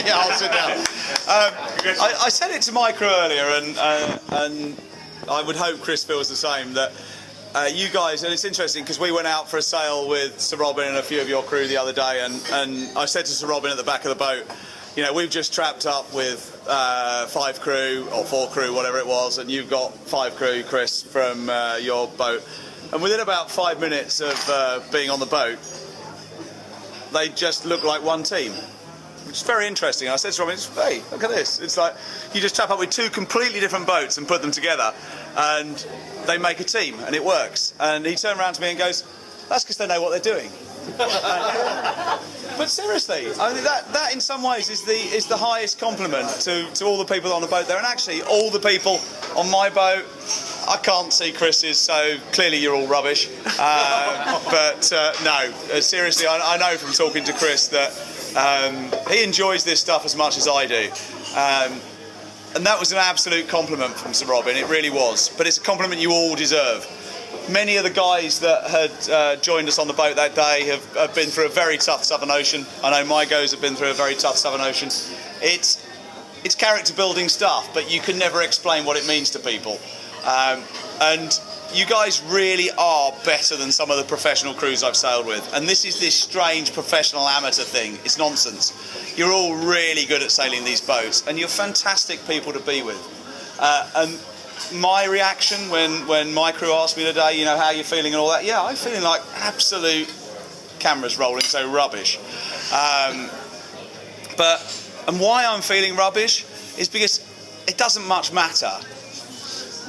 Yeah, I'll sit down. I said it to Micro earlier, and I would hope Chris feels the same, that you guys, and it's interesting because we went out for a sail with Sir Robin and a few of your crew the other day, and I said to Sir Robin at the back of the boat, you know, we've just trapped up with 5 crew, or 4 crew, whatever it was, and you've got 5 crew, Chris, from your boat. And within about 5 minutes of being on the boat, they just look like one team, which is very interesting. I said to Robin, hey, look at this. It's like you just trap up with 2 completely different boats and put them together, and they make a team, and it works. And he turned around to me and goes, that's because they know what they're doing. But seriously, I mean, that in some ways is the highest compliment to all the people on the boat there, and actually all the people on my boat. I can't see Chris's, so clearly you're all rubbish. But no, seriously, I know from talking to Chris that he enjoys this stuff as much as I do. And that was an absolute compliment from Sir Robin, it really was. But it's a compliment you all deserve. Many of the guys that had joined us on the boat that day have been through a very tough Southern Ocean. I know my goes have been through a very tough Southern Ocean. It's character building stuff, but you can never explain what it means to people. And you guys really are better than some of the professional crews I've sailed with. And this is this strange professional amateur thing. It's nonsense. You're all really good at sailing these boats, and you're fantastic people to be with. And my reaction when my crew asked me today, you know, how you feeling and all that, yeah, I'm feeling like absolute, cameras rolling, so rubbish. And why I'm feeling rubbish is because it doesn't much matter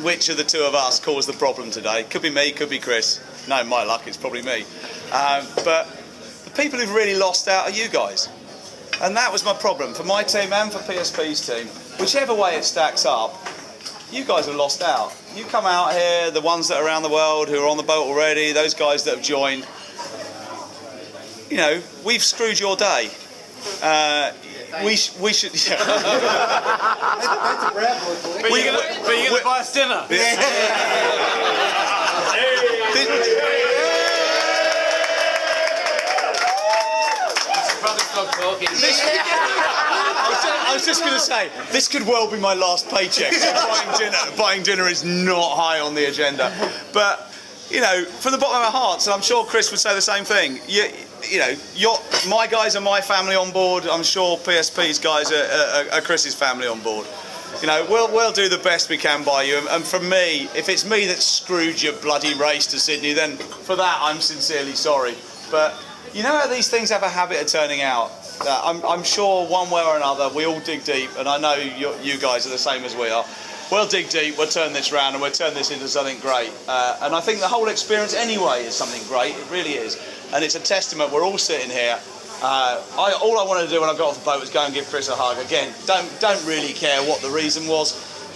which of the 2 of us caused the problem today. Could be me, could be Chris. No, my luck, it's probably me. But the people who've really lost out are you guys. And that was my problem for my team and for PSP's team. Whichever way it stacks up, you guys have lost out. You come out here, the ones that are around the world who are on the boat already, those guys that have joined, you know, we've screwed your day. We should. Yeah. That's a grab boy. But you're going to buy us dinner. Probably stop talking. I was just going to say, this could well be my last paycheck. So buying dinner is not high on the agenda. But, you know, from the bottom of our hearts, and I'm sure Chris would say the same thing, you know, my guys are my family on board. I'm sure PSP's guys are Chris's family on board. You know, we'll do the best we can by you. And for me, if it's me that screwed your bloody race to Sydney, then for that I'm sincerely sorry. But you know how these things have a habit of turning out. I'm sure one way or another we all dig deep, and I know you guys are the same as we are. We'll dig deep, we'll turn this round, and we'll turn this into something great. And I think the whole experience anyway is something great, it really is. And it's a testament, we're all sitting here. All I wanted to do when I got off the boat was go and give Chris a hug. Again, don't really care what the reason was.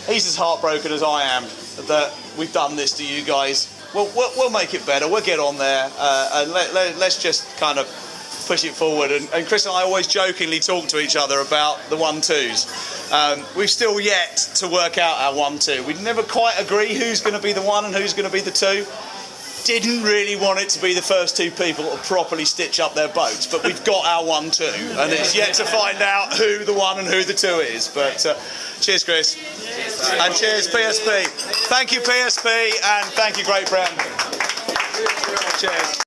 He's as heartbroken as I am that we've done this to you guys. We'll make it better, we'll get on there, and let's just kind of push it forward. And Chris and I always jokingly talk to each other about the 1-2s. We've still yet to work out our 1-2. We never quite agree who's going to be the 1 and who's going to be the 2. Didn't really want it to be the first 2 people to properly stitch up their boats, but we've got our 1-2, and it's yet to find out who the 1 and who the 2 is. But cheers, Chris. And cheers, PSP. Thank you, PSP, and thank you, Great Britain. Cheers.